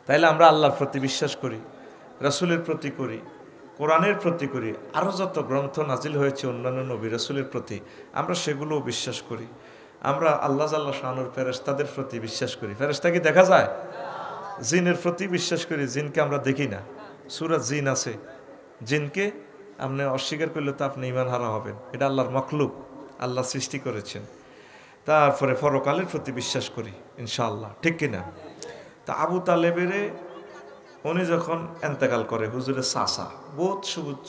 তাইলে আমরা আল্লাহর প্রতি বিশ্বাস করি, রাসূলের প্রতি করি, কোরআনের প্রতি করি, আরও যত গ্রন্থ নাজিল হয়েছে অন্যান্য নবী রাসূলের প্রতি আমরা সেগুলোও বিশ্বাস করি। আমরা আল্লাহ জাল্লা শানুর ফেরেশতাদের প্রতি বিশ্বাস করি। ফেরেশতা কি দেখা যায়? জিনের প্রতি বিশ্বাস করি, জিনকে আমরা দেখি না। সূরা জিন আছে, জিনকে আপনি অস্বীকার করলে তো আপনি ঈমান হারা হবেন। এটা আল্লাহর মখলুক, আল্লাহ সৃষ্টি করেছেন। তারপরে পরকালের প্রতি বিশ্বাস করি ইনশাআল্লাহ, ঠিক কিনা? তা আবু তালেবেরে উনি যখন এন্তেকাল করে, হুজুরের চাচা বহুত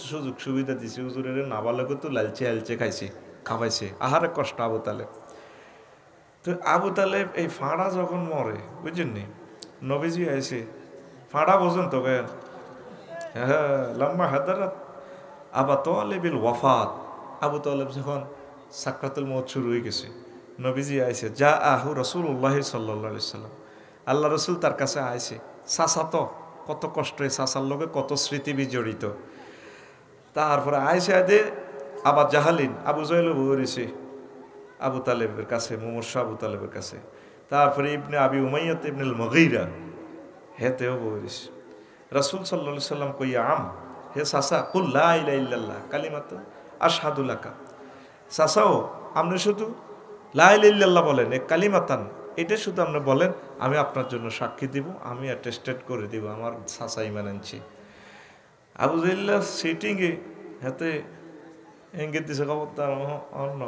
সুযোগ সুবিধা দিছে, হুজুরের নাবালকে তো লালচে আলচে খাইছে, খাওয়াইছে, আহারে কষ্ট আবু তালেব। তো আবু তালেব এই ফাঁড়া যখন মরে, বুঝছেন নি, নবীজি আইছে, ফাঁড়া বোঝেন তো কেন? হ্যাঁ, লম্বা হাদারাত আবা তালেবিল ওয়াফাত। আবু তালেব যখন সাকরাতুল মউত শুরু হয়ে গেছে, নবীজি আইছে, যা আহু রাসূলুল্লাহ সাল্লাল্লাহু আলাইহি সাল্লাম, আল্লাহ রসুল তার কাছে আইছে। চাচা তো কত কষ্ট, চাচার লোকে কত স্মৃতি বিজড়িত। তারপরে আইসে আদে আবার জাহালিন আবু জাহেল বলেছে আবু তালেবের কাছে, মুমূর্ষ আবু তালেবের কাছে। তারপরে ইবনে আবি উমাইয়াত ইবনুল মুগীরা হেতেও বলেছে। রাসূল সাল্লাল্লাহু আলাইহি সাল্লাম কইয়া আম, হে চাচা, কুল লা ইলাহা ইল্লাল্লাহ কালিমাতুন আশহাদু লাকা। চাচাও আপনি শুধু লা ইলাহা ইল্লাল্লাহ বলেন, এ কালিমাতান, এটা শুধু আপনি বলেন, আমি আপনার জন্য সাক্ষী দিব, আমি অ্যাটেস্টেড করে দিব আমার চাচা ঈমান আনছি। আবু জাহেল সিটিংয়ে হাতে ইঙ্গিত দিছে, খবরদার অন্য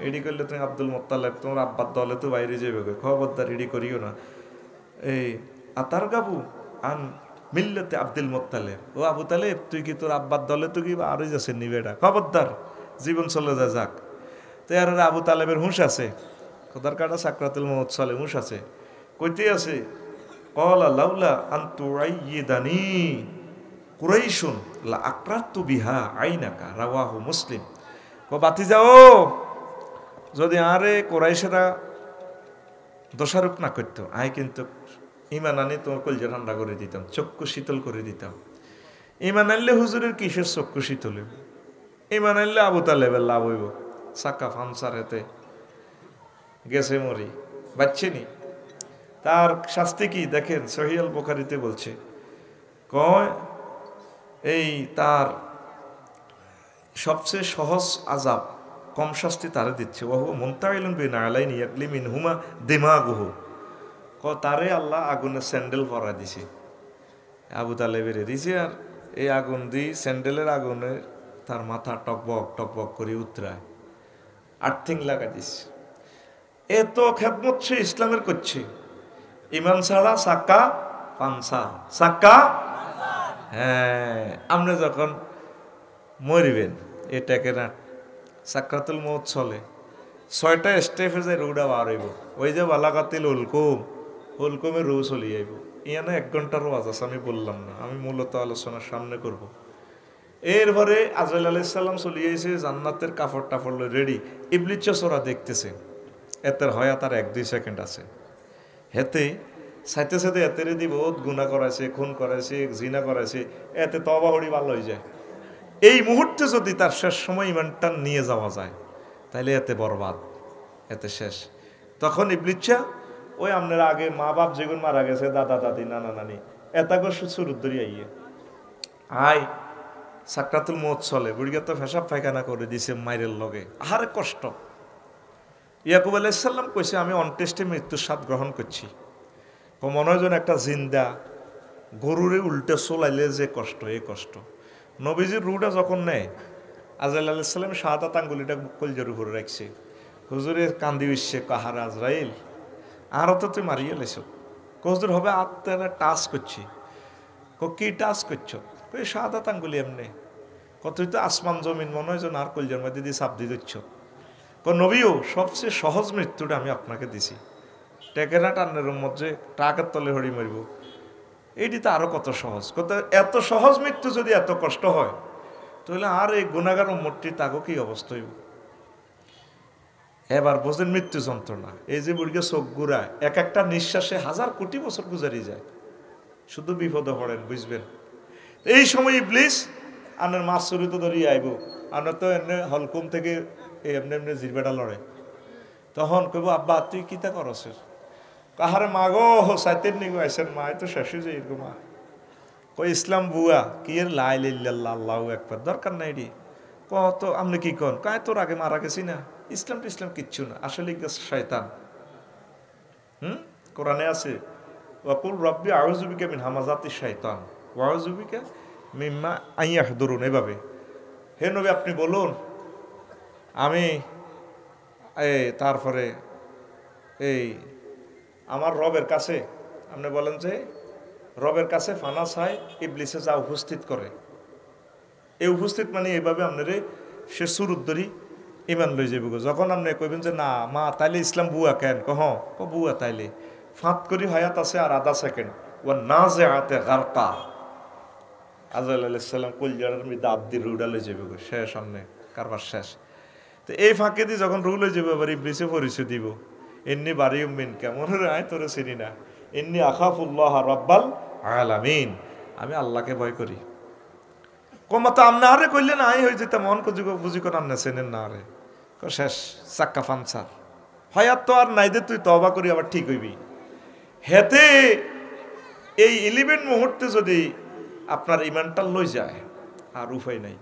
এডি করলে তুমি আব্দুল মোত্তালেব তোমার আব্বার দলে তো বাইরে যাবে, খবরদার এডি করিও না। এই আতার গাবু আন মিল্লাতে আব্দুল মোত্তালেব, ও আবু তালেব তুই কি তোর আব্বার দলে তো কি আরই যাচ্ছে নিবেটা, খবরদার জীবন চলে যাক। তো আর আবু তালেবের হুঁশ আছে, খোদার কাটা সাকরাতুল মউত চলে, হুঁশ আছে, কইতে আছে, ক্বালা লাউলা আন তুআইয়িদানি কুরাইশুন লা আকরাতু বিহা আইনাকা, রাওয়াহু মুসলিম। বাতি যাও, যদি আরে কোরাইশেরা দোষারোপ না করতো, আয় কিন্তু ঈমান আনি তোমার কলজা ঠান্ডা করে দিতাম, চক্ষু শীতল করে দিতাম। ঈমান আনলে হুজুরের কিসের চক্ষু শীতল হইব? ঈমান আনলে আবু তালেবের লাভ হইব। সাক্কা ফানসার হেতে গেছে মরি, বাচ্চেনি। তার শাস্তি কি দেখেন, সহিহ আল বুখারীতে বলছে, কয় এই তার সবচেয়ে সহজ আযাব, কম শাস্তি তারে দিচ্ছে। ওহু মুনতাইলুন বিনালাইনি ইয়াকলি মিনহুমা দিমাগুহু, তারে আল্লাহ আগুনের স্যান্ডেল ভরা দিছে, আবু তালেবের দিছে, আর এই আগুন দিয়ে স্যান্ডেলের আগুনে তার মাথা টকবক টকবক করে উতরায়, আর্থিং লাগা দিছে। এত খেদমত সে ইসলামের করছে, ইমান ছাড়া সাক্কা পানসার, সাক্কা। হ্যাঁ, আপনি যখন মরিবেন, এটাকে না সাকরাতুল মউত চলে, 6টা স্টেপে যে রুডা বার হইব, ওই যে বালাকাতিল উলকুম, উলকুমে রু চলি যাইব। ইয়ানে 1 ঘন্টার ওয়াজ আছে, আমি বললাম না, আমি মূলত আলোচনার সামনে করব। এরপরে আজরাইল আলাইহিস সালাম চলে আইছে, জান্নাতের কাপড় টাপড় রেডি, ইবলিস ওরা দেখতেছে, এতের হয় তার 1-2 সেকেন্ড আছে, হেতে সাইতে সাথে এতেরে দি বহুত গুনাহ করাইছে, খুন করাইছে, জিনা করাইছে, এতে তওবা হড়ি ভালো হয়ে যায়। এই মুহূর্তে যদি তার শেষ সময় ইমানটা নিয়ে যাওয়া যায়, তাইলে এতে বরবাদ, এতে শেষ। তখন ইবলিসা ওই আপনার আগে মা বাপ যেগুন মারা গেছে, দাদা দাদি নানা নানি, এতাগো সুরুদ ধরি আইয়ে আয় সাকরাতুল মউত চলে, বুড়িয়া তো ফেসাব পায়খানা করে দিছে মাইরের লগে, আহারে কষ্ট। ইয়াকুব আলাইহিস সালাম কইছে, আমি অনটেস্টে মৃত্যুর স্বাদ গ্রহণ করছি। মনে হয় যেন একটা জিন্দা গরুরে উল্টে চলাইলে যে কষ্ট, এই কষ্ট। নবীজির রুটা যখন নেয়, আজরাইল আলাইহিস সালাম শাহাদাত আঙ্গুলিটা কলজার উপরে রাখছে, হুজুরের কান্দি উঠছে, কাহার আজরাইল আরও তো তুই মারিয়ে লেছ, হুজুর হবে আত্মারা টাচ করছি, কি টাচ করছ, কই শাহাদাত আঙ্গুলি এমনি, তুই তো আসমান জমিন মনে হয় যেন আর কলজার মধ্যে দিয়ে চাপ দিয়ে দিচ্ছ। নবীও সবচেয়ে সহজ মৃত্যুটা আমি আপনাকে দিছি, টেকেনা টান্নের মধ্যে টাকের তলে হড়ি মরিব, এইটি তো আরো কত সহজ। এত সহজ মৃত্যু যদি এত কষ্ট হয়, তাহলে আর এই গুনাহগার উম্মতটি তাকে কি অবস্থা হইব? এবার বোঝেন মৃত্যু যন্ত্রণা, এই যে বুড়িকে চোখ ঘুরায়, এক একটা নিঃশ্বাসে 1000 কোটি বছর গুজারি যায়, শুধু বিপদে পড়েন, বুঝবেন। এই সময় ইবলিস আনের মাছ চুরিতে ধরিয়ে আইব, আনার তো এমনি হলকুম থেকে এমনি এমনি জিরবেটা লড়ে, তখন কইব আব্বা তুই কিতা করছেন, কাহারে মা গো সাইতের নিগো আইসেন মা তো শেষে যাই গো মা কই ইসলাম বুয়া কি এর লাই লাইল্লাহ আল্লাহু আকবার দরকার নাই রে কত আপনি কি কন কায় তোর আগে মারা গেছি না ইসলাম টিসলাম কিচ্ছু না আসলে শয়তান কোরআনে আছে ওয়াকুল রব্বি আউযু বিকা মিন হামাযাতি শাইতান ওয়া আউযু বিকা মিম্মা আইয়াহদুরুন এভাবে হে নবী আপনি বলুন আমি তারপরে এই আমার রবের কাছে আপনি বলেন যে রবের কাছে ফানা চাই ইবলিসে যা উপস্থিত করে এই উপস্থিত মানে এইভাবে আপনারে সে সুরুদ্দরি ইমান লই যাবে যখন আপনি কইবেন যে না মা তাইলে ইসলাম বুয়া কেন ক বুয়া তাইলে ফাঁত করি হায়াত আছে আর আধা সেকেন্ড ও না যে হাতে গারকা আজরাইল আলাইহিস সালাম কলজার মধ্যে আব্দি রুডা লই যাবে শেষ সামনে কারবার শেষ তো এই ফাঁকে দিয়ে যখন রুল হয়ে যাবে আবার ইবলিসে পরিচয় দিব এমনি বাড়ি উম্মিন কেমন আয় তোরে চিনি না এমনি আখাফুল্লাহ রাব্বাল আলামিন আমি আল্লাহকে ভয় করি কমাতো আমনা আরে কইলে না আই হয়ে যেতাম মন বুঝি করে আমনা চেনেন না আরে শেষ চাক্কা ফানসার হয়াত তো আর নাই দে তুই তওবা করি আবার ঠিক হইবি হেতে এই 11 মুহূর্তে যদি আপনার ইমানটা লই যায় আর উপায় নাই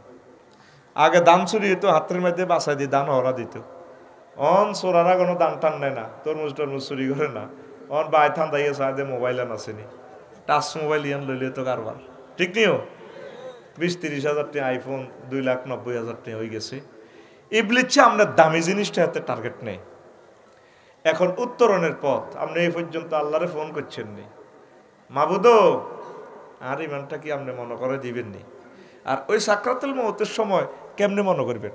আগে দান চুরি হইতো হাতের মধ্যে বাসায় দিয়ে দান হরা দিত অন চোরারা কোনো দান টান নেয় না তরমুজ টরমুজ চুরি করে না অন বাই থান দাইয়ে চায় মোবাইল আন আসেনি টাচ মোবাইল ইয়ান লইলে তো কারবার ঠিক নিও 20-30 হাজার টাকা আইফোন 2,90,000 টাকা হয়ে গেছে ইবলিচ্ছে আমরা দামি জিনিসটা হাতে টার্গেট নেই এখন উত্তরণের পথ আপনি এই পর্যন্ত আল্লাহরে ফোন করছেন নি মাবুদো আর ইমানটা কি আপনি মনে করে দিবেননি আর ওই সাকরাতুল মউতের সময় কেমনে মনে করবেন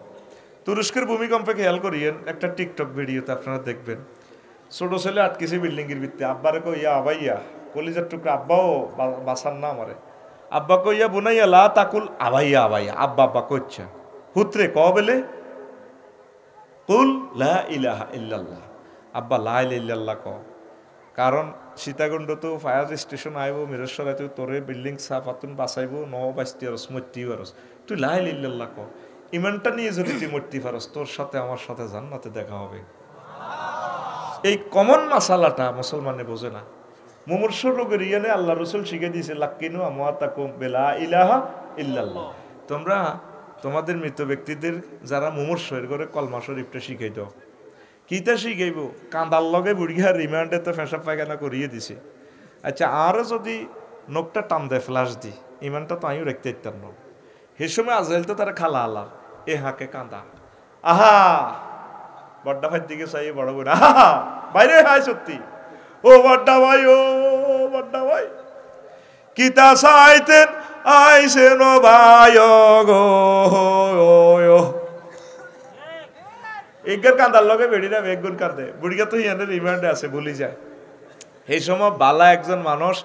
তুরস্কের ভূমিকম্পে খেয়াল করিয়েন একটা টিকটক ভিডিওতে আপনারা দেখবেন ছোট ছেলে আটকেছে বিল্ডিংয়ের ভিত্তি আব্বারে কইয়া আবাইয়া কলিজার টুকরা আব্বাও বাসার না আমারে আব্বা কইয়া বুনাইয়া লা তাকুল আবাইয়া আবাইয়া আব্বা আব্বা কইছে হুত্রে ক বলে কুল লা ইলাহা ইল্লাল্লাহ আব্বা লা ইলাহা ইল্লাল্লাহ ক কারণ সীতাকুণ্ড তো ফায়ার স্টেশন আইব মিরেশ্বরাতে তোরে বিল্ডিং সাফাতুন বাঁচাইব বাঁচতি আরস মরতি পারস তুই লা ইলাহা ইল্লাল্লাহ ক ইমানটা নিয়ে যদি তুই মরতি পারস তোর সাথে আমার সাথে জান্নাতে দেখা হবে এই কমন মাসালাটা মুসলমানে বোঝে না মুমূর্ষ লোকের ইয়ানে আল্লাহ রসুল শিখে দিয়েছে লাক্কিনু আমওয়াতাকুম বিলা ইলাহা ইল্লাল্লাহ তোমরা তোমাদের মৃত ব্যক্তিদের যারা মুমূর্ষ এর করে কলমা শরীফটা শিখাই দাও কিতা শিখাইব কান্দার লগে বুড়িয়া রিমান্ডে তো ফেসা পায়খানা করিয়ে দিছে আচ্ছা আরও যদি নখটা টান দেয় ফ্লাশ দি ইমানটা তো আমিও রাখতে ইত্যার ন সেই সময় আজরাইল তো তারা খালা আলা এ হাঁকে কান্দা আহা বড্ডা ভাইয়ের দিকে চাই বড় বোন আহা বাইরে হাই সত্যি ও বড্ডা ভাই ও বড্ডা ভাই কিতা চাইতেন আইসে নো ভাই গো একগার কান্দার লগে বেড়িরা একগুণ কান্দে বুড়িকা তো ইয়ানে রিমান্ডে আছে ভুলি যায় এই সময় বালা একজন মানুষ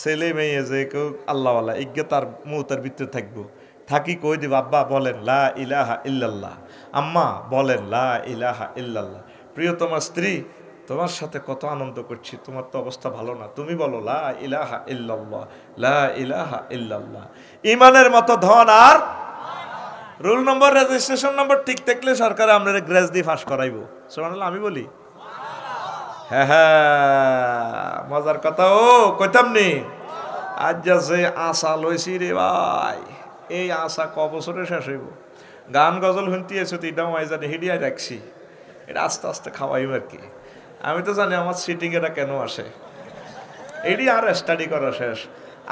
ছেলে মেয়ে যে কেউ আল্লাহওয়ালা ইজ্ঞা তার মুহূর্তের ভিতরে থাকবো থাকি কই দিব আব্বা বলেন লা ইলাহা ইল্লাল্লাহ আম্মা বলেন লা ইলাহা ইল্লাল্লাহ প্রিয়তমা স্ত্রী তোমার সাথে কত আনন্দ করছি তোমার তো অবস্থা ভালো না তুমি বলো লা ইলাহা ইল্লাল্লাহ লা ইলাহা ইল্লাল্লাহ ইমানের মতো ধন আর রোল নম্বর রেজিস্ট্রেশন নম্বর ঠিক থাকলে সরকার আপনারা গ্রেস দিয়ে ফাঁস করাইবো সুবহানাল্লাহ আমি বলি হ্যাঁ হ্যাঁ মজার কথা ও কইতাম নি আজ যে আশা লইছি রে ভাই এই আশা ক বছরে শেষ হইব গান গজল শুনতে এসো এটাও আমি জানি হিডিয়ায় রাখছি এটা আস্তে আস্তে খাওয়াইব আর কি আমি তো জানি আমার সিটিং এটা কেন আসে এটি আর স্টাডি করা শেষ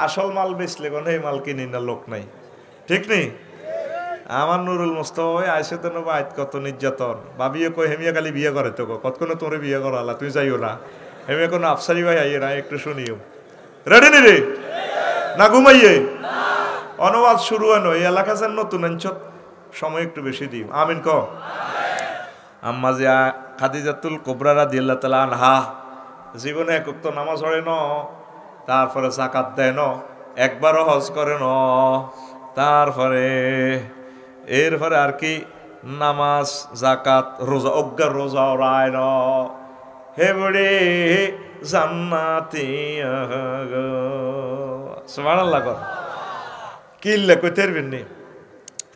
আসল মাল বেচলে কোনো এই মাল কিনি না লোক নাই ঠিক নেই আমার নুরুল মুস্তফা আইসে তো নেবো আজ কত নির্যাতন ভাবিয়ে কই হেমিয়া খালি বিয়ে করে তো কতক্ষণে তোরে বিয়ে করা আলা তুই যাইও না হেমিয়া কোনো আফসারি ভাই আইয়ে না একটু শুনিও রেডি নি রে না ঘুমাইয়ে অনুবাদ শুরু হয় এই এলাকা যেন নতুন অঞ্চল সময় একটু বেশি দিই আমিন ক আম্মা যে খাদিজাতুল কুবরা রাদিয়াল্লাহু তাআলা আনহা জীবনে একক তো নামাজ পড়ে ন তারপরে যাকাত দেয় ন একবারও হজ করে ন তারপরে এরপরে আর কি নামাজ জাকাত রোজা অজ্ঞার রোজা রায় ন হে বুড়ি জান্নাতি সুবহানাল্লাহ কর কিল্লে কইতে পারবেন নি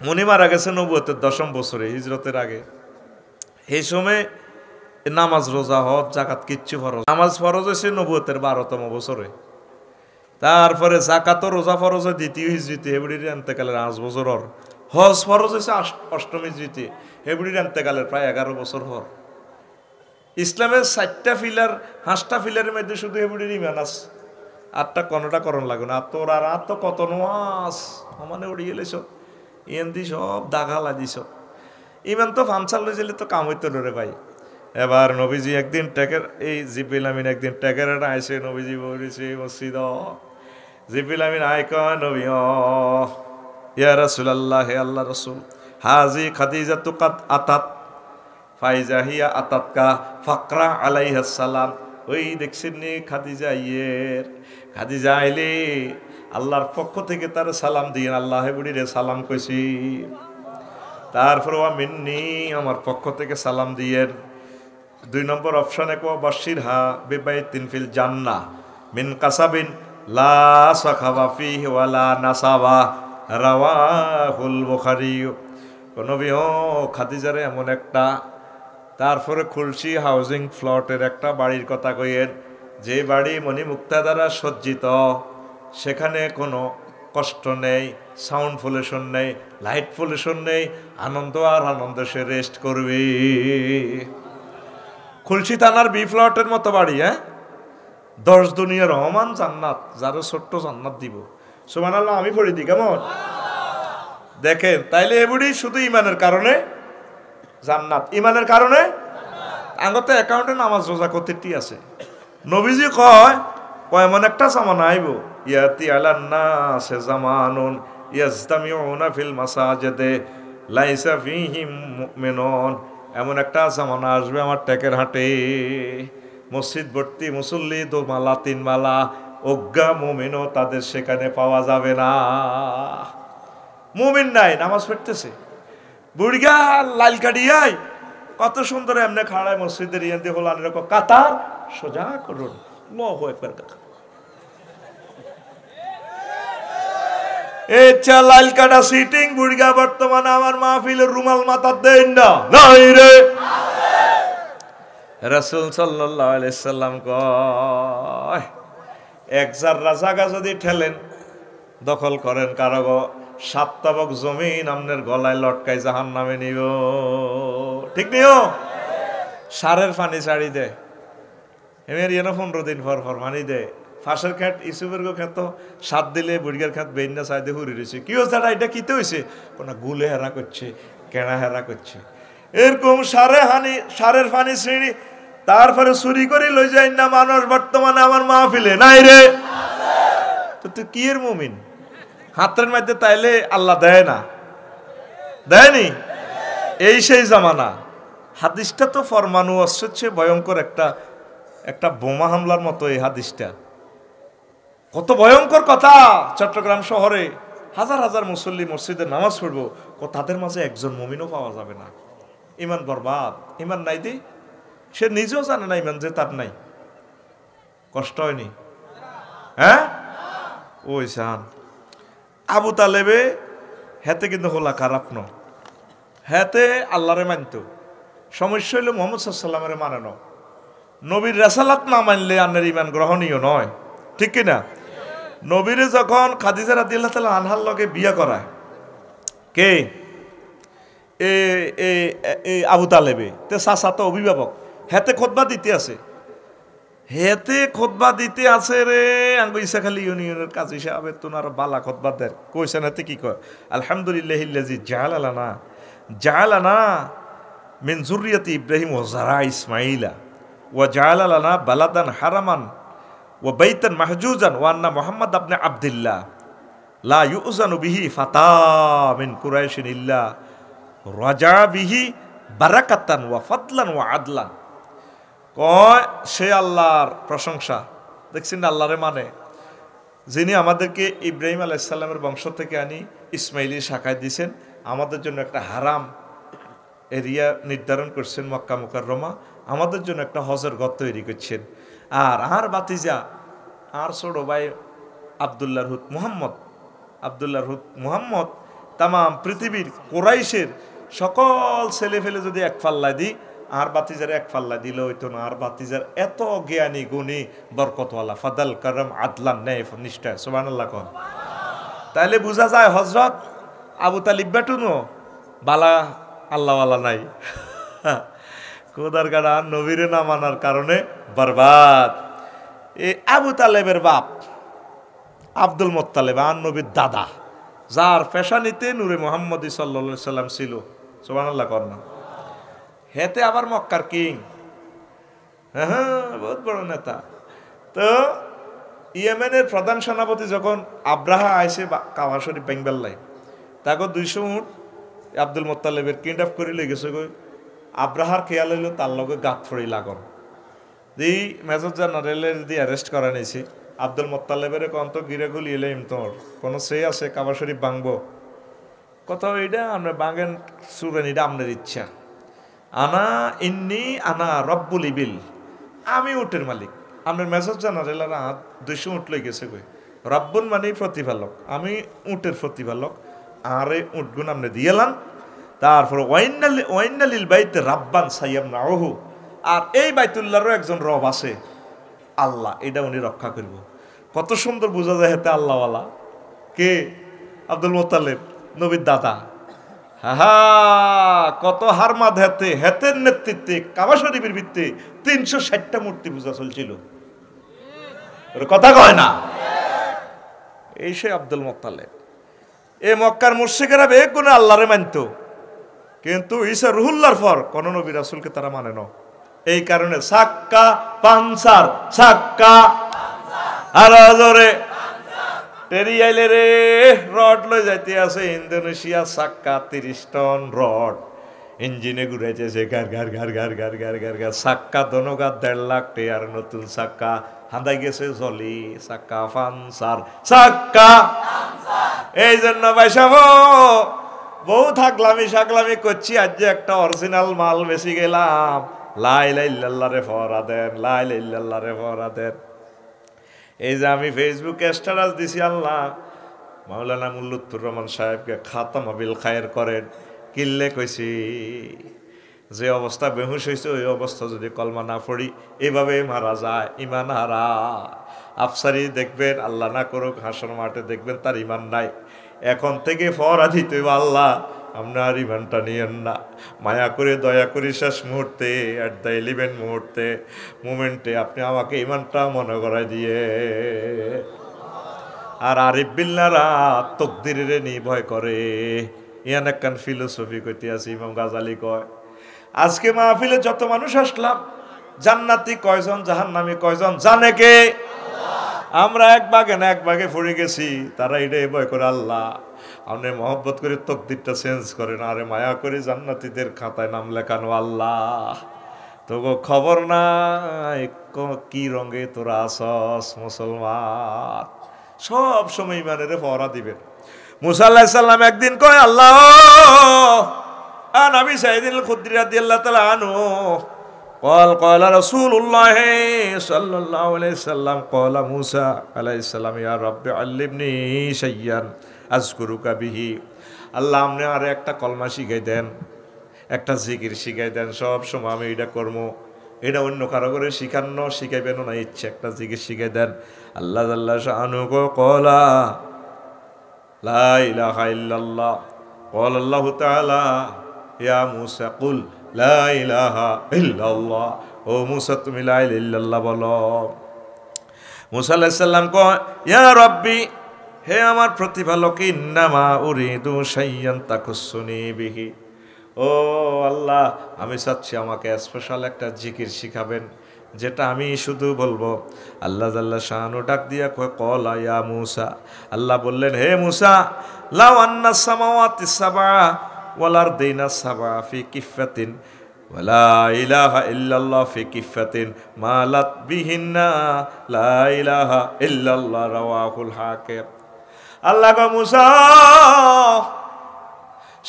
মনি মারা গেছে নবুয়তের 10ম বছরে হিজরতের আগে এই সময় নামাজ রোজা হজ জাকাত কিচ্ছু ফরজ, নামাজ ফরজ হয়েছে নবুয়তের 12তম বছরে, তারপরে জাকাত রোজা ফরজ হয় 2য় হিজরিতে, হেবড়ির এন্তেকালের 5 বছর হর, হজ ফরজ হয়েছে 8ম হিজরিতে, হেবড়ির এন্তেকালের প্রায় 11 বছর হর। ইসলামের 4টা ফিলার 5টা ফিলারের মধ্যে শুধু হেবড়ির ইমান আছে, 8টা কোনটা করণ লাগবে না। তোর আর তো কত নোয়াস মানে উড়ি গেলেছ, এনদি সব দাগা লাগিস, ইমান তো ফামসাল লইছিলে তো কাম হইতো রে ভাই। এবার নবীজি একদিন ট্যাকের, এই জিব্রিল আমিন একদিন ট্যাকের আইসে, নবীজি বলেছে মসজিদ, জিব্রিল আমিন আয় কয় নবী, ইয়া রাসূলুল্লাহ, হে আল্লাহ রাসূল, হাজি খাদিজাতু কাদ আতাত ফাইজা হিয়া আতাতকা ফাকরা আলাইহাস সালাম। ওই দেখছেন নি খাদিজা ইয়ের, খাদিজা আইলে আল্লাহর পক্ষ থেকে তার সালাম দিয়েন, আল্লাহ বুড়িরে সালাম কইছি, তারপর ওয়া মিন্নি, আমার পক্ষ থেকে সালাম দিয়েন। 2 নম্বর অপশনে কো বাশির হা বিবাইতিন ফিল জান্নাহ মিন কাসাবিন লা সাখাবা ফিহি ওয়ালা নাসাবা, রাওয়াহুল বুখারী। নবী ও খাদিজারে এমন একটা, তারপরে খুলশি হাউজিং ফ্লটের একটা বাড়ির কথা কইয়েন, যে বাড়ি মণিমুক্তা দ্বারা সজ্জিত, সেখানে কোনো কষ্ট নেই, সাউন্ড পলিউশন নেই, লাইট পলিউশন নেই, আনন্দ আর আনন্দ, সে রেস্ট করবে। খুলশি থানার বি ফ্লটের মতো বাড়ি, 10 দুনিয়ার রহমান জান্নাত, যারও ছোট্ট জান্নাত দিব। সুবহানাল্লাহ, আমি পড়ি দিই কেমন দেখেন। তাইলে এগুলি শুধু ইমানের কারণে জান্নাত, ইমানের কারণে আগতে অ্যাকাউন্টে নামাজ রোজা করতে আছে। নবীজি কয় এমন একটা জামানা আইব, ইয়াতি আলান নাসে জামানুন ইয়াজতামিউনা ফিল মাসাজিদে লাইসা ফীহিম মুমিনুন। এমন একটা জামানা আসবে আমার ট্যাকের হাটে, মসজিদ ভর্তি মুসল্লি, 2 মালা 3 মালা, অজ্ঞা মুমিনও তাদের সেখানে পাওয়া যাবে না। মুমিন নাই, নামাজ পড়তেছে, বুড়িগা লাল কাটিয়াই কত সুন্দর এমনি খাড়ায় মসজিদের ইয়ান্তি হলান এরকম কাতার সোজা করুন, আল্লাহু আকবার। এচ্ছা লাল কাটা সিটিং বুড়িগা বর্তমানে আমার মাহফিলের রুমাল মাথার দেন না, নাই রে। রাসূল সাল্লাল্লাহু আলাইহি সাল্লাম কয়, এক জাররা জায়গা যদি ঠেলেন, দখল করেন কারগো, 7 তাবক জমিন আপনার গলায় লটকাই জাহান্নামে নিব, ঠিক নিও। সারের পানি ছাড়ি দে, এমের ইয়েন 15 দিন পর পানি দে। ফাঁসের খেত ইসুফের খেত 7 দিলে বুড়িগার খেত বেইনা চাইদে হুরি রয়েছে, কি হচ্ছে এটা কিতে হয়েছে, কোনো গুলে হেরা করছে, কেনা হেরা করছে, এরকম সারের পানি শ্রেণী। তারপরে চুরি করে লই যাই না মানুষ বর্তমানে আমার মাহফিলে, নাই রে। তো তুই কি এর মুমিন? হাতের মধ্যে তাইলে আল্লাহ দেয় না, দেয়নি, এই সেই জামানা। হাদিসটা তো ফরমানু হচ্ছে ভয়ঙ্কর একটা বোমা হামলার মতো। এই হাদিসটা কত ভয়ঙ্কর কথা। চট্টগ্রাম শহরে হাজার হাজার মুসল্লি মসজিদে নামাজ পড়বো, তাদের মাঝে একজন মুমিনও পাওয়া যাবে না। ইমান বরবাদ, ইমান নাই দি, সে নিজেও জানে না ইমান যে তার নাই। কষ্ট হয়নি? ওই সান আবু তালেবে হেতে কিন্তু হলা খারাপ ন, হেতে আল্লাহরে মানত। সমস্যা হইল মুহাম্মদ সাল্লাল্লাহু আলাইহি ওয়াসাল্লামের মানে ন, নবীর রাসালাত না মানলে আপনার ইমান গ্রহণীয় নয়, ঠিক কিনা? নবীরে যখন খাদিজা রাদিয়াল্লাহু তাআলা আনহার লগে বিয়া করায়, কে এ আবু তালেবে, তে চাচা তো অভিভাবক, হেতে খুতবা দিতে আছে, হেতে খুতবা দিতে আছে রে। আঙ্গু ইসাখালী ইউনিয়নের কাজী সাহেবের তো আর বালা খুতবা দেয়, কইছেন হেতে কি কয়, আলহামদুলিল্লাহিল্লাযী জাআলানা মিন যুররিয়াতি ইব্রাহিম ওয়া যারা ইসমাঈলা ওয়া জাআলা লানা বালাদান হারামান ওয়া বাইতান মাহজুজান ওয়া আন্না মুহাম্মদ ইবনে আবদুল্লাহ লা ইউযানু বিহি ফাতা মিন কুরাইশিন ইল্লা রাজা বিহি বারাকাতান ওয়া ফাদলান ওয়া আদলান। কয় সে আল্লাহর প্রশংসা, দেখছেন না আল্লাহরে মানে, যিনি আমাদেরকে ইব্রাহিম আলাইহিস সালামের বংশ থেকে আনি ইসমাইলি শাখায় দিয়েছেন, আমাদের জন্য একটা হারাম এরিয়া নির্ধারণ করছেন মক্কা মুকাররমা, আমাদের জন্য একটা হজের ঘর তৈরি করছেন। আর বাতিজা আর ছোট ভাই আব্দুল্লাহর হুত মুহাম্মদ তামাম পৃথিবীর কোরাইশের সকল ছেলে ফেলে যদি এক পাল্লায় দিই, আর বাতিজার এক পাল্লা দিলে হইতো না, আর বাতিজার এত জ্ঞানী গুণী বরকতওয়ালা ফাদাল করম আদলান ন্যায় নিষ্ঠা সুবহানাল্লাহ কন। তাইলে বোঝা যায় হযরত আবু তালিব বেটুনো বালা আল্লাহওয়ালা নাই, খোদার গাড়া নবীরে না মানার কারণে বরবাদ। এই আবু তালেবের বাপ আব্দুল মোত্তালেব আর নবীর দাদা, যার পেশানিতে নূরে মুহাম্মদ সাল্লাল্লাহু আলাইহি সাল্লাম ছিল সুবহানাল্লাহ কর না, হেতে আবার মক্কার কিং, হ্যাঁ বহুত বড় নেতা। তো ইয়েমেনের প্রধান সেনাপতি যখন আব্রাহা আইসে কাবা শরীফ বেঙ্গবেল্লাই, তাকে 200 উট আব্দুল মোত্তালেবের কিডন্যাপ করে লই গেছে গই। আব্রাহার খেয়াল হইল তার লগে গাত ফড়ি লাগন, যেই মেজর জেনারেলের দিয়ে অ্যারেস্ট করা নিয়েছি আব্দুল মোত্তালেবের কন্ত গিরে গুলি এলে তোর কোনো সে আছে কাবা শরীফ ভাঙবো কোথাও, এইটা আমরা বাঙেন সুরেন, এটা আপনার ইচ্ছা। আনা ইন্নি আনা রব্বুল ইবিল, আমি উটের মালিক। আপনার মেজর জেনারেলের 200 উট লই গেছে কই, রব্বুল মানেই প্রতিপালক, আমি উটের প্রতিপালক, আর এই উটগুন আপনি দিয়েলাম। তারপর ওয়াইনালিল বাইতে রাব্বান সাইয়াম নাহু, আর এই বাইতুল্লাহরও একজন রব আছে আল্লাহ, এটা উনি রক্ষা করব। কত সুন্দর বোঝা যায় হেতে আল্লাহওয়ালা কে, আব্দুল মোত্তালেব নবীর দাদা। হা কত হারমাদ হেতে, হেতের নেতৃত্বে কাবা শরীফের ভিত্তি 360টা মূর্তি পূজা চলছিল, কথা কয় না। এই সে আব্দুল মোত্তালেব। এ মক্কার মুশরিকেরা বেগুনে আল্লাহরে মানত, কিন্তু ঈসা রুহুল্লাহর পর কোন নবী রাসূলকে তারা মানে না। এই কারণে সাক্কা পানসার, সাক্কা আর জোরে টেরি আইলে রে, রড লই যাইতে আছে ইন্দোনেশিয়া, সাক্কা 30 টন রড ইঞ্জিনে ঘুরাইতেছে, গার গার গার গার গার গার গার গার, সাক্কা দনগা 1.5 লাখ টাকার নতুন সাক্কা হাঁদাই গেছে জলি, সাক্কা পানসার, সাক্কা। এই জন্য ভাইসাব বহু থাকলামি সাকলামি করছি, আজ যে একটা অরিজিনাল মাল বেশি গেলাম। লা ইলাহা ইল্লাল্লাহ রে ফরা দেন, লা ইলাহা ইল্লাল্লাহ রে ফরা দেন। এই যে আমি ফেসবুকে স্ট্যাটাস দিছি, আল্লাহ মাওলানা মুল্লুৎফুর রহমান সাহেবকে খাতাম বিল খায়ের করেন, কিল্লে কইছি যে অবস্থা বেহুশ হয়েছে ওই অবস্থা যদি কলমা না পড়ি এভাবে মারা যায়, ইমান হারা। আফসারি দেখবেন, আল্লাহ না করুক হাসর মাঠে দেখবেন তার ইমান নাই। এখন থেকে ফরা দিতে আল্লাহ আপনার ইমানটা নিয়েন না, মায়া করে দয়া করে শেষ মুহূর্তে অ্যাট দ্য 11 মোমেন্টে আপনি আমাকে ইমানটা মনে করাই দিয়ে। আর আরিফ বিল্লাহরা তকদিরে নির্ভয় করে, ইয়ান একখান ফিলোসফি কইতে আছে ইমাম গাজালি কয়। আজকে মাহফিলে যত মানুষ আসলাম, জান্নাতি কয়জন জাহান্নামী কয়জন জানে কে? আমরা এক ভাগে না এক ভাগে পড়ে গেছি, তারা এটাই ভয় করে আল্লাহ আপনি মহব্বত করে তকদিরটা চেঞ্জ করেন, আরে মায়া করে জান্নাতীদের খাতায় নাম লেখানো আল্লাহ। তো খবর নাই কি রঙে তোরা আসস মুসলমান, সব সময় ইমানের পহরা দিবেন। মুসা আলাইহিস সালাম একদিন কয় আল্লাহ নবী সাইয়্যিদুল খুদরি রাদিয়াল্লাহু তাআলা আনহু قال رسول الله صلى الله عليه وسلم قال موسى عليه السلام يا رب علمني شيئا أذكرك به। আল্লাহ আপনি আর একটা কলমা শিখাই দেন, একটা জিকির শিখাই দেন, সব সময় আমি এটা করবো, এটা অন্য কারো করে শিখানো শিখাইবেন না, ইচ্ছে একটা জিকির শিখাই দেন। আল্লাহ জাল্লা শানুহু ক্বালা লা ইলাহা ইল্লাল্লাহ ক্বালা আল্লাহু তাআলা ইয়া মুসা কুল লা ইলাহা ইল্লাল্লাহ, ও মুসা তুমি লা ইলাহা ইল্লাল্লাহ বলো। মুসা আলাইহিস সালাম কয় ইয়া রাব্বি, হে আমার প্রতিপালক, ইন্নামা উরিদু শাইয়ান তাকুসুনি বিহি, ও আল্লাহ আমি চাচ্ছি আমাকে স্পেশাল একটা জিকির শিখাবেন যেটা আমি শুধু বলবো। আল্লাহ জাল্লা শানু ডাক দিয়া কয় ক্বালা ইয়া মুসা, আল্লাহ বললেন হে মুসা লাউ আন্নাস সামাওয়াতি সাবআ ওয়াল আরদিনা সাবআ ফি কিফাতিন ওয়ালা ইলাহা ইল্লাল্লাহ ফি কিফাতিন মালাত বিহিন্না লা ইলাহা ইল্লাল্লাহ রাওয়াহুল হাকিম। আল্লাহ কয় মুসা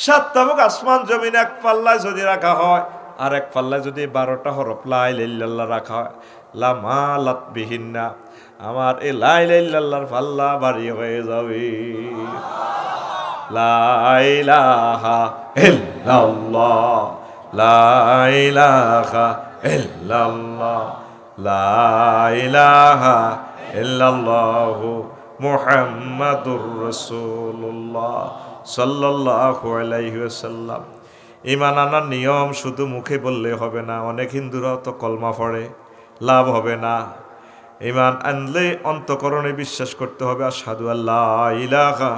7টা মুখ আসমান জমিন এক পাল্লায় যদি রাখা হয় আর এক পাল্লায় যদি 12টা হরফ লা ইলাহা ইল্লাল্লাহ রাখা হয়, লা মালাত বিহিন্না, আমার এই লা ইলাহা ইল্লাল্লাহর পাল্লা ভারী হয়ে যাবে। লা ইলাহা ইল্লাল্লাহ লা ইলাহা ইল্লাল্লাহ লা ইলাহা ইল্লাল্লাহু মুহাম্মাদুর রাসূলুল্লাহ সাল্লাল্লাহু আলাইহি ওয়াসাল্লাম। ঈমান আনার নিয়ম শুধু মুখে বললে হবে না। অনেক হিন্দুরাও তো কলমা পড়ে, লাভ হবে না। ঈমান আনলে অন্তঃকরণে বিশ্বাস করতে হবে আশহাদু আল্লা ইলাহা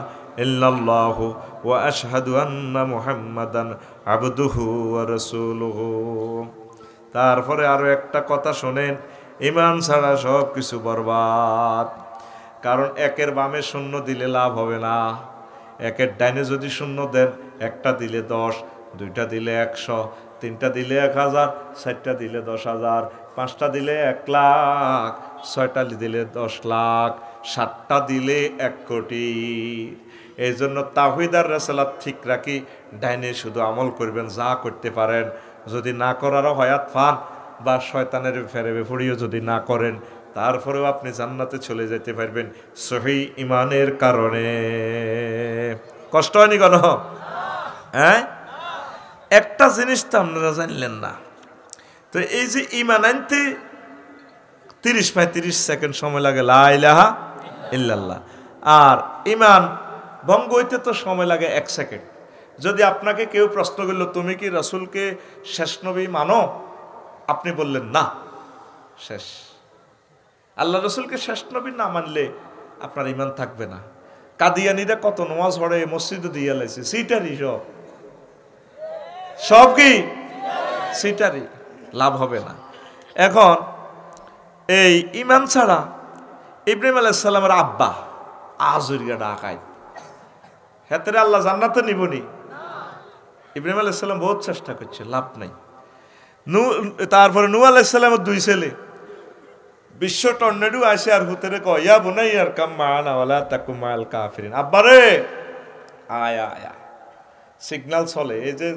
ইল্লাল্লাহু ওয়া আশহাদু আন্না মুহাম্মাদান আবদুহু ওয়া রাসূলুহু। তারপরে আরো একটা কথা শোনেন, ঈমান ছাড়া সব কিছু বরবাদ। কারণ একের বামে শূন্য দিলে লাভ হবে না। একের ডাইনে যদি শূন্য দেন, একটা দিলে 10, দুইটা দিলে 100, তিনটা দিলে 1000, চারটা দিলে 10,000, পাঁচটা দিলে 1 লাখ, ছয়টা দিলে 10 লাখ, সাতটা দিলে 1 কোটি। এই জন্য তাওহীদ আর রিসালাত ঠিক রাখি, ডাইনে শুধু আমল করবেন যা করতে পারেন। যদি না করারও হায়াত পান বা শয়তানের ফেরেবে পড়িও যদি না করেন, তারপরেও আপনি জান্নাতে চলে যেতে পারবেন সহিহ ঈমানের কারণে। কষ্ট হয়নি কেন? হ্যাঁ, একটা জিনিস তো আপনারা জানলেন না। তো এই যে ঈমান আনতে 30-35 সেকেন্ড সময় লাগে, লা ইলাহা ইল্লাল্লাহ। আর ঈমান ভঙ্গ হইতে তো সময় লাগে 1 সেকেন্ড। যদি আপনাকে কেউ প্রশ্ন করল, তুমি কি রাসূলকে শেষ নবী মানো? আপনি বললেন না, শেষ। আল্লাহ রাসূলকে শেষ নবী না মানলে আপনার ঈমান থাকবে না। কাদিয়ানীরা কত নামাজ পড়ে, মসজিদে দিয়ে লাইছে, সিটারি সব কি সিটারি, লাভ হবে না। এখন এই ঈমান ছাড়া ইব্রাহিম আলাইহিস সালামের আব্বা আজরিয়া ডাকায়, হেতেরে আল্লাহ জান্নাতে নিবনি। ইব্রাহিম আলাইহিস সালাম বহুত চেষ্টা করছে, লাভ নাই। তারপরে নূহ আলাইহিস সালামের 2 ছেলে, বিশ্ব টর্নেডো আসে আর হুতেরে কয়, ইয়া বুনাইয়া আরকাম মা'ানা ওয়ালা তাকুম মা'আল কাফিরিন। আব্বারে আয়া আয়া সিগন্যাল চলে, এই যে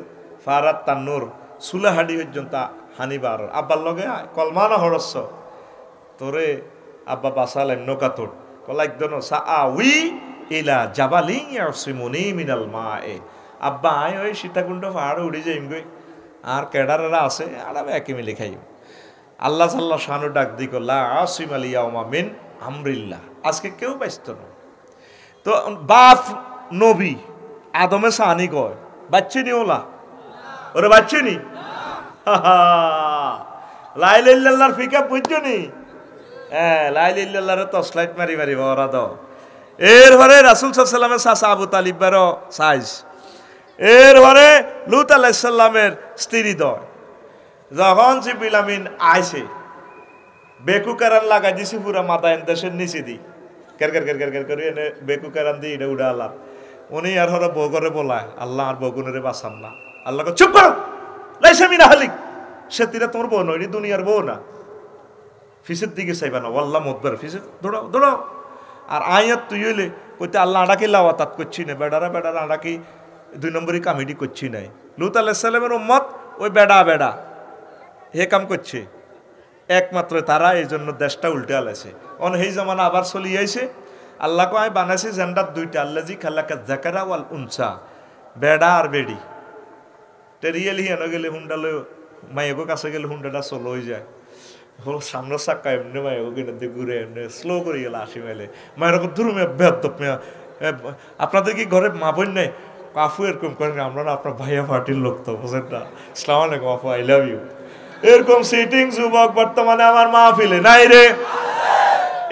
ফারাত তান্নুর সুলাহাডি পর্যন্ত হানিবার আব্বার লগে কলমা না হরস্য তোরে আব্বা বাসালাম নৌকা তোর কলা একদম সাআউই ইলা জাবালিন ইয়াসিমুনি মিনাল মায়ে। আব্বা আয় ওই সীতাকুণ্ড পাহাড়ে উড়ে যাইম গই, আর কেডারেরা আছে আর আমি একই মিলে খাই। আল্লাহ সাল্লাহ শানু ডাক দি লা আসিম আল ইয়াউমা মিন আমরিল্লাহ। আজকে কেউ ব্যস্ত না। তো বাপ নবী আদমে সানি কয়, বাচ্চি নি ওলা ওরে বাচ্চি নি, লা ইলাহা ইল্লাল্লাহর ফিকা বুঝছো নি? হ্যাঁ, লা ইলাহা ইল্লাল্লাহর তসলাইট মারি মারি বরা দাও। এরপরে রাসূল সাল্লাল্লাহু আলাইহি ওয়াসাল্লামের চাচা আবু তালিব বেরো সাইজ। এরপরে লূত আলাইহিস সালামের স্ত্রী দয়। যখন জিবরিল আমিন আইছে, বেকু কারান লাগাই দিছি পুরা মাথা এন দেশের নিচে দি কের কের কের কের কের করে এনে বেকু কারান দি এটা উড়া আল্লাহ। উনি আর হরে বউ করে বলায়, আল্লাহ আর বগুনেরে বাঁচান না। আল্লাহ চুপ করো, লাইসা মিনা হালিক, সে তীরা তোমার বউ নয়, দুনিয়ার বউ না। ফিসের দিকে চাইবা না, আল্লাহ মতবার ফিসে দৌড়াও দৌড়াও। আর আয়াত তুই হইলে কইতে আল্লাহ আড়াকে লাওয়াতাত করছি না, বেড়ারা বেড়ারা আড়াকি 2 নম্বরই কামিডি করছি নাই। লূত আলাইহিস সালামের উম্মত ওই বেড়া বেড়া হে কাম করছে একমাত্র তারা, এই জন্য দেশটা উল্টে আলাইছে। অন সেই জামানা আবার চলি আইছে। আল্লাহ কয় বানাইছে জেন্ডার 2টা, আল্লাজি খালাকা যাকারা ওয়াল উনসা, বেড়া আর বেড়ি। টেরিয়ালি হেন গেলে হুন্ডালে মাইগো কাছে গেলে হুন্ডাটা চলো হয়ে যায়, সামনে চাক্কা এমনি মাইগো কিনে দিয়ে ঘুরে এমনি স্লো করে গেলে 80 মাইলে। মায়ের দূর মেয়ে বেদপ মেয়া, আপনাদের কি ঘরে মা বোন নেই? কাফু এরকম করেন, আমরা না আপনার ভাইয়া পার্টির লোক তো বুঝেন না। আসসালামু আলাইকুম আপু, আই লাভ ইউ। এরকম সিটিং যুবক বর্তমানে আমার মাহফিলে নাই রে।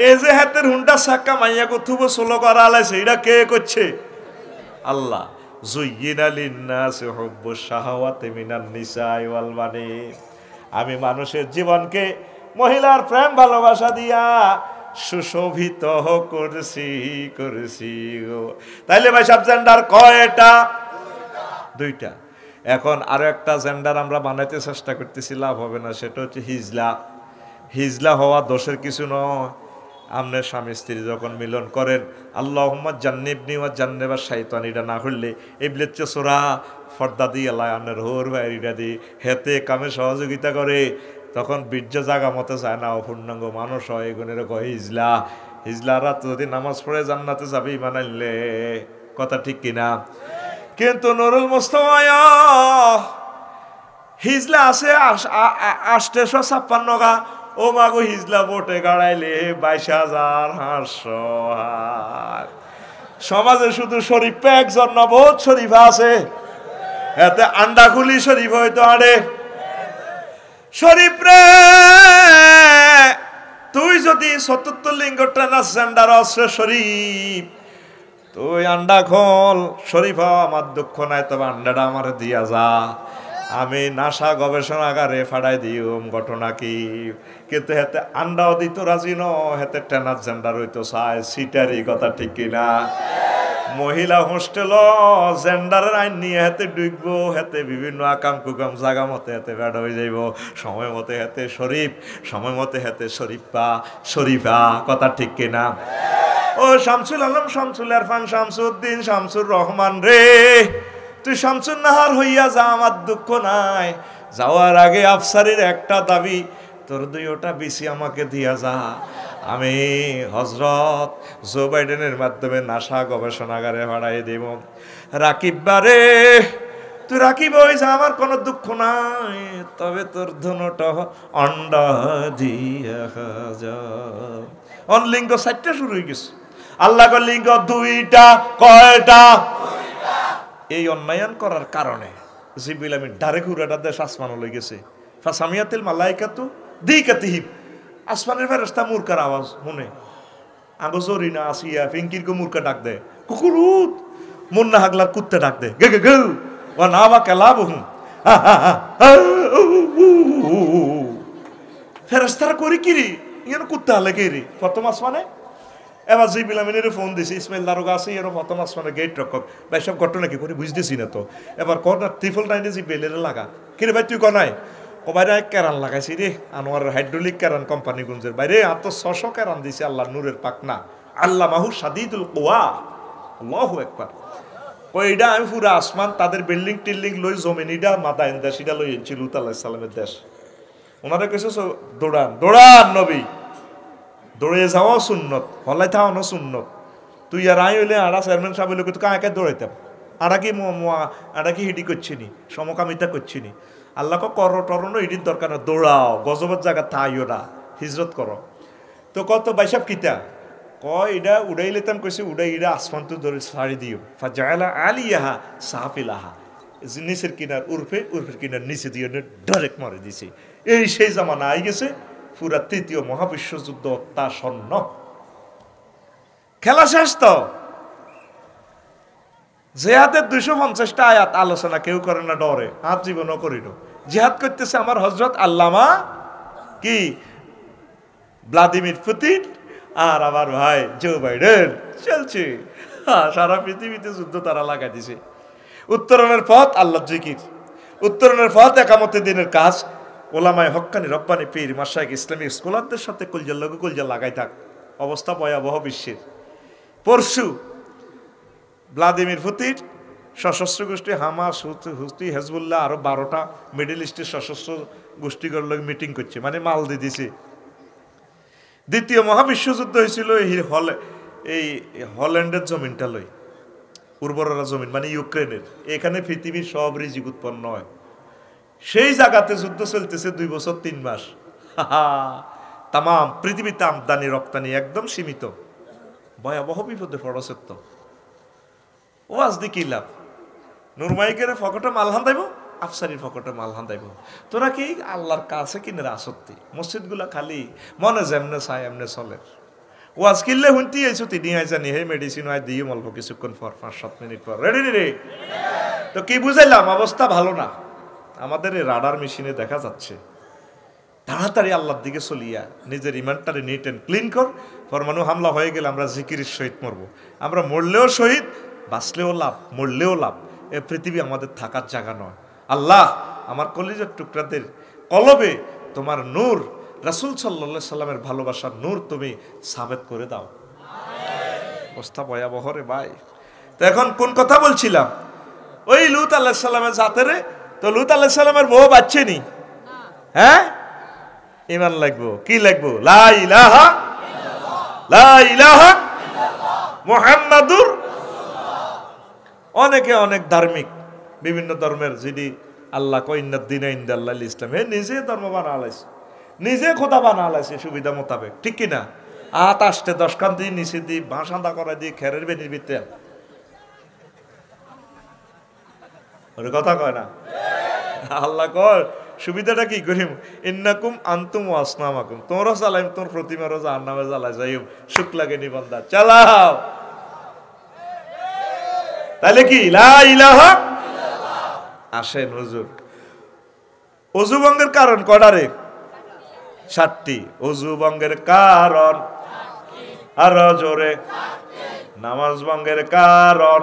এই যে হাতের হুন্ডা চাক্কা মাইয়া কোথুব সোলো করা আলাইছে, এটা কে করছে? আল্লাহ। যুয়্যিনা লিন্নাসি হুব্বুশ শাহাওয়াতি মিনান নিসাই ওয়াল বানিন। আমি মানুষের জীবনকে মহিলার প্রেম ভালোবাসা দিয়া সুশোভিত করছি করছি গো। তাইলে ভাই সব জেন্ডার কয়টা? 2টা। এখন আরো একটা জেন্ডার আমরা বানাইতে চেষ্টা করতেছি, লাভ হবে না। সেটা হচ্ছে হিজলা। হিজলা হওয়া দোষের কিছু নয়। আপনার স্বামী স্ত্রী যখন মিলন করেন, আল্লাহুম্মা জান্নিবনি ওয়া জান্নিবা শাইতান, এটা না করলে ইবলিস চোরা ফর্দা দিয়ে আল্লাহ আপনার হোর বাইরিটা দিয়ে হেতে কামে সহযোগিতা করে, তখন বীর্য জাগা মতো চায় না, অপূর্ণাঙ্গ মানুষ হয়। এগুনের কয় হিজলা। হিজলারা যদি নামাজ পড়ে জান্নাতে যাবে ঈমান আনলে, কথা ঠিক কিনা? কিন্তু নুরুল মুস্তাফা হিজলা আছে 856 গা, ও মাগো হিজলা বোটে গাড়াইলে 22,500। সমাজে শুধু শরীফে একজন না বহুত শরীফা আছে, এতে আন্ডা খুলি শরীফ হয়তো আড়ে। শরীফ রে তুই যদি 74 লিঙ্গ ট্রান্সজেন্ডার অস্ত্র শরীফ, তুই আন্ডা খোল শরীফ, আমার দুঃখ নাই, তবে আন্ডাটা আমার দিয়া যা, আমি নাসা গবেষণাগারে ফাড়াই দিউম। ঘটনা কি? কিন্তু হেতে আন্ডাও দিত রাজি ন, হেতে ট্রান্সজেন্ডার হইতো চায়, সিটারি কথা ঠিক কিনা? মহিলা হোস্টেল জেন্ডারের আইন নিয়ে হেতে ডুববো, হেতে বিভিন্ন আকাম কুকাম জাগা মতে হেতে ব্যাড হয়ে যাইব, সময় মতে হেতে শরীফ, সময় মতে হেতে শরীফা শরীফা, কথা ঠিক কিনা? ও শামসুল আলম, শামসুল ইরফান, শামসুদ্দিন, শামসুর রহমান রে, তুই শামসুন নাহার হইয়া যা, আমার দুঃখ নাই। যাওয়ার আগে আফসারির একটা দাবি, তোর 2টা বিসি আমাকে দিয়া যা, আমি হজরত জো বাইডেনের মাধ্যমে নাসা গবেষণাগারে ভাড়াই দেব। রাকিব বারে, তুই রাকিব হই যা, আমার কোনো দুঃখ নাই, তবে তোর ধনুটা অন্ডা দিয়া যা। অনলিঙ্গ 4টা শুরু হয়ে গেছে, আল্লাহ লিঙ্গ 2টা, কয়টা? এই অন্যায়ন করার কারণে জিবরিল আমিন ডাইরেক্ট উড়াটা দেশ আসমান লই গেছে। ফাসামিয়াতিল মালাইকাতু দিকাতিহিব, আসমানের ফেরেশতা মুরকার আওয়াজ শুনে, আগো জরিনা আসিয়া ফিঙ্কির কো মুরকা ডাক দে, কুকুরুত মুন্না হাগলার কুত্তে ডাক দে, গে গে গে ওয়া নাবা কালাবহু, ফেরেশতারা করি কিরি ইয়ান কুত্তা লাগে রে প্রথম আসমানে। এবার জিবরিল আমিনের ফোন দিছি, ইসমাইল দারোগা আছে এর প্রথম আসমানে গেট রক্ষক, ভাই সব ঘটনা কি করে বুঝতেছি না তো। এবার কর্নার ত্রিপল টাইনে জিবরিলের লাগা, কিরে ভাই তুই কনাই, ও বাইরে ক্যারান লাগাইছি রে, আনোয়ার হাইড্রোলিক ক্যারান কোম্পানি গুঞ্জের বাইরে, আর তো 600 ক্যারান দিছে আল্লাহ নূরের পাকনা, আল্লাহ মাহু সাদিদুল কুওয়া, আল্লাহু আকবার। কইডা আমি পুরা আসমান তাদের বিল্ডিং টিল্ডিং লই জমিনিডা মাদাইন দেশিডা লই এনছি লুত আলাইহিস সালামের দেশ। ওনারা কইছে দৌড়ান দৌড়ান নবী, দৌড়ে যাওয়া সুন্নত, হলাই থাওয়ানো সুন্নত। তুই আর আই হইলে আড়া চেয়ারম্যান সাহেব হইলে তুই কাকে দৌড়াইতাম, আড়া কি হিডি করছিনি, সমকামিতা করছিনি। আল্লাহ কর টরনো হিডির দরকার না, দৌড়াও, গজবের জায়গা থাইও না, হিজরত করো। তো কত বাইসাব কিতা কয়, এটা উড়াই লেতাম কইছে, উড়াই এটা আসমান তো ধরে ছাড়ি দিও, ফাজালা আলিয়াহা সাহাফিলাহা, নিচের কিনার উর্ফে, উর্ফের কিনার নিচে দিয়ে ডাইরেক্ট মারে দিছে। এই সেই জামানা আই গেছে, পুরা 3য় মহাবিশ্বযুদ্ধ অত্যাসন্ন, খেলা শেষ। তো জেহাদের 250টা আয়াত আলোচনা কেউ করে না, ডরে হাত জীবনও করিল। জিহাদ করতেছে আমার হজরত আল্লামা কি ভ্লাদিমির পুতিন আর আমার ভাই জো বাইডেন, চলছে সারা পৃথিবীতে যুদ্ধ তারা লাগাই দিছে। উত্তরণের পথ আল্লাহ জিকির, উত্তরণের পথ একামতে দিনের কাজ, ওলামায়ে হক্কানি রব্বানি পীর মাশায়েখ ইসলামিক স্কলারদের সাথে কলজার লগে কলজা লাগাই থাক। অবস্থা ভয়াবহ বিশ্বের। পরশু ভ্লাদিমির পুতিন সশস্ত্র গোষ্ঠী হামাস, হুতি, হেজবুল্লাহ আরো 12টা মিডল ইস্টের সশস্ত্র গোষ্ঠীগুলোর লগে মিটিং করছে, মানে মাল দিয়ে দিছে। 2য় মহাবিশ্বযুদ্ধ হয়েছিল এই হল্যান্ডের জমিনটা লই, উর্বরা জমিন মানে ইউক্রেনের, এখানে পৃথিবীর সব রিজিক উৎপন্ন হয়। সেই জায়গাতে যুদ্ধ চলতেছে 2 বছর 3 মাস। তাম পৃথিবীতে আমদানি রপ্তানি একদম সীমিত, ভয়াবহ বিপদে পড়ছে। তো ও আজ দি কি লাভ, নুরমাইকের ফকটে মাল হান্দাইব, আফসারির ফকটে মাল হান্দাইব। তোরা কি আল্লাহর কাছে কিনে আসত্তি, মসজিদগুলা খালি মনে যেমনে চায় এমনে চলে। ওয়াজ কিনলে শুনতে আইছো, তিনি আই জানি হে মেডিসিন আই দিয়ে অল্প কিছুক্ষণ পর 5-7 মিনিট পর রেডি রে। তো কি বুঝাইলাম, অবস্থা ভালো না। আমাদের এই রাডার মেশিনে দেখা যাচ্ছে, তাড়াতাড়ি আল্লাহর দিকে চলিয়া নিজের ইমানটারে নিট অ্যান্ড ক্লিন কর। পরমাণু হামলা হয়ে গেলে আমরা জিকিরের সহিত মরবো, আমরা মরলেও শহীদ, বাঁচলেও লাভ, মরলেও লাভ। এ পৃথিবী আমাদের থাকার জায়গা নয়। আল্লাহ আমার কলিজার টুকরাদের কলবে তোমার নূর, রাসূল সাল্লাল্লাহু আলাইহি সাল্লামের ভালোবাসার নূর তুমি সাবেত করে দাও। অবস্থা ভয়াবহ রে ভাই। তো এখন কোন কথা বলছিলাম, ওই লূত আলাইহিস সালামের জাতেরে। তো লূত আলাইহিস সালামের বউ বাচ্চেনি, হ্যাঁ ইমান লাগবো, কি লাগবো, লা ইলাহা মুহাম্মাদুর। অনেকে অনেক ধার্মিক, বিভিন্ন ধর্মের যিনি আল্লাহ কয় ইন্নাদ্দিন ইনদাল্লাহিল ইসলাম। হে নিজে ধর্ম বানালাইছে, নিজে খোদা বানালাইছে সুবিধা মোতাবেক, ঠিক কিনা? আত আসতে 10 খান দিয়ে নিচে দিয়ে বাঁশ আন্দা করা দিয়ে খেরের বেনির ভিতরে ওর কথা কয় না। আল্লাহ কয় সুবিধাটা কি করিম, ইন্নাকুম আনতুম ওয়াসনামাকুম, তোমরা চালাইম তোর প্রতিমারও জাহান্নামে জ্বালাই যাইম, সুখ লাগে নিবন্ধা চালাও। তাহলে কি লা ইলাহা আসেন হুজুর। অজু ভঙ্গের কারণ কটারে? 7টি। অজু ভঙ্গের কারণ আরো জোরে, নামাজ ভঙ্গের কারণ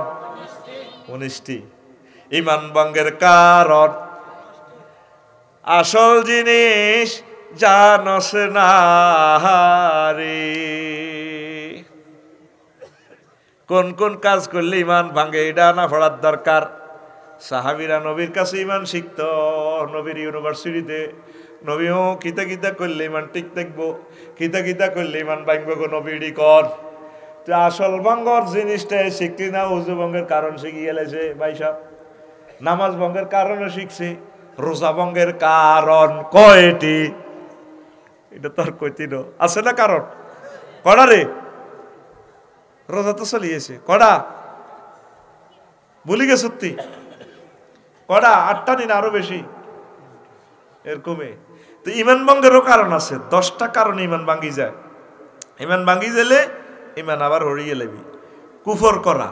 19টি। ঈমান ভঙ্গের কারণ আসল জিনিস জানস না রে। কোন কোন কাজ করলে ঈমান ভাঙে এটা না পড়ার দরকার। সাহাবীরা নবীর কাছে ঈমান শিখত, নবীর ইউনিভার্সিটিতে। নবীও কিতা কিতা করলে ঈমান ঠিক থাকবো, কিতা কিতা করলে ঈমান ভাঙবো গো নবীরই কর। তো আসল ভঙ্গর জিনিসটাই শিখলি না, ওযু ভঙ্গের কারণ শিখিয়ে গেলেছে ভাই সাহেব। নামাজ ভঙ্গের কারণও শিখছে, রোজা ভঙ্গের কারণ কয়টি? এটা তো আর কইতিনো আছে না কারণ? কড়া রে, রোজা তো চলিয়েছে কড়া, ভুলি গে সত্যি কড়া 8টা নিন আরো বেশি এরকমই। তো ঈমান ভঙ্গেরও কারণ আছে, 10টা কারণে ঈমান ভাঙ্গি যায়। ঈমান ভাঙ্গি গেলে ঈমান আবার হরিয়ে লেবি। কুফর করা,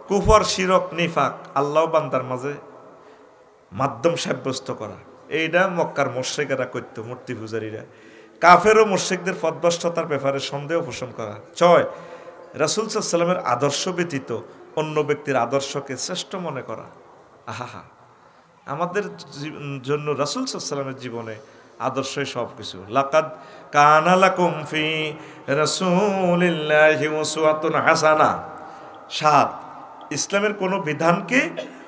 কুফর শিরক নিফাক, আল্লাহ বান্দার মাঝে মাধ্যম সাব্যস্ত করা, এইটা মক্কার মুশরিকেরা করতো, মূর্তি পূজারীরা। কাফের ও মুশরিকদের পথভ্রষ্টতার ব্যাপারে সন্দেহ পোষণ করা। 6 রাসূল সাল্লাল্লাহু আলাইহি ওয়াসাল্লামের আদর্শ ব্যতীত অন্য ব্যক্তির আদর্শকে শ্রেষ্ঠ মনে করা। আহা, আমাদের জন্য রাসূল সাল্লাল্লাহু আলাইহি ওয়াসাল্লামের জীবনে আদর্শই সব কিছু। লাকাদ কানা লাকুম ফি রাসূলিল্লাহি উসওয়াতুন হাসানা। 7 ইসলামের কোনো বিধানকে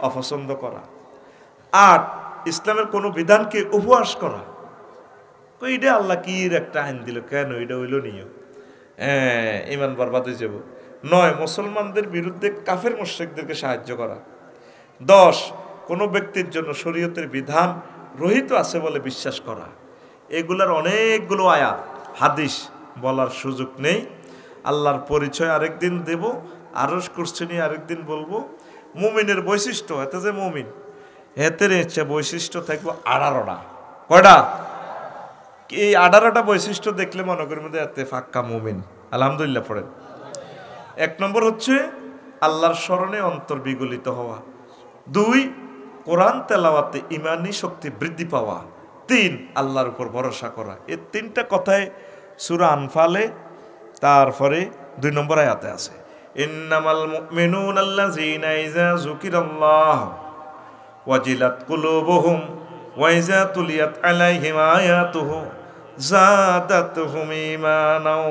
অপছন্দ করা। 8 ইসলামের কোনো বিধানকে উপহাস করা। এইটা আল্লাহ কি একটা আইন দিল, কেন এটা হইল নিয়ম, ঈমান বরবাদ হয়ে যাব। 9 মুসলমানদের বিরুদ্ধে কাফের মুশরিকদেরকে সাহায্য করা। 10 কোনো ব্যক্তির জন্য শরীয়তের বিধান রহিত আছে বলে বিশ্বাস করা। এগুলার অনেকগুলো আয়াত হাদিস বলার সুযোগ নেই। আল্লাহর পরিচয় আরেকদিন দেব, আরশ কুরসি নিয়ে আরেকদিন বলবো। মুমিনের বৈশিষ্ট্য, এতে যে মুমিন এতের ইচ্ছে বৈশিষ্ট্য থাকবো 18টা। কয়টা? এই 18টা বৈশিষ্ট্য দেখলে মনে করি মধ্যে এতে ফাক্কা মুমিন। আলহামদুলিল্লাহ পড়েন। 1 নম্বর হচ্ছে আল্লাহর স্মরণে অন্তর বিগলিত হওয়া। 2 কোরআন তেলাওয়াতে ইমানি শক্তি বৃদ্ধি পাওয়া। 3 আল্লাহর উপর ভরসা করা। এই 3টা কথায় সূরা আনফালে তারপরে 2 নম্বর আয়াতে আছে, ইন্নামাল মুমিনুনা আল্লাযীনা ইযা যুকিরাল্লাহ ওয়াজিলাত কুলুবুহুম ওয়া ইযা তুলিয়াত আলাইহিম আয়াতুহু যাদাতুহুম ঈমানাও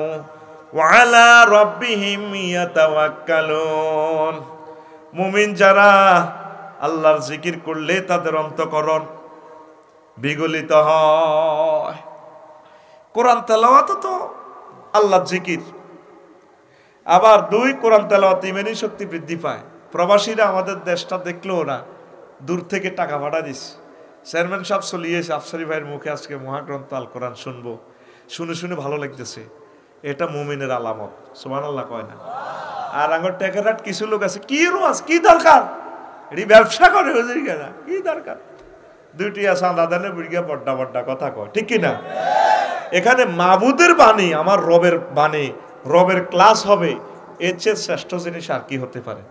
ওয়া আলা রাব্বিহিম ইয়াতাওয়াক্কালুন। মুমিন যারা আল্লাহর জিকির করলে তাদের অন্তঃকরণ বিগলিত হয়। কোরআন তেলাওয়াত তো আল্লাহর জিকির। আবার 2 কোরআন তেলাওয়াতে ইমানি শক্তি বৃদ্ধি পায়। প্রবাসীরা আমাদের দেশটা দেখলেও না, দূর থেকে টাকা ভাড়া দিচ্ছে। চেয়ারম্যান সাহেব চলিয়েছে, আফসারি ভাইয়ের মুখে আজকে মহাগ্রন্থ আল কোরআন শুনবো, শুনে শুনে ভালো লাগতেছে। এটা মুমিনের আলামত। সুবহানাল্লাহ কয় না? আর আঙ্গর টেকারাট কিছু লোক আছে, কি রোজ কি দরকার, এটি ব্যবসা করে হুজুর কেনা, কি দরকার, 2টি চাঁদা দানে বুড়িয়া বড্ডা বড্ডা কথা কয়, ঠিক কিনা? এখানে মাবুদের বাণী, আমার রবের বাণী, রবের ক্লাস হবে, এর চেয়ে শ্রেষ্ঠ জিনিস আর কি হতে পারে?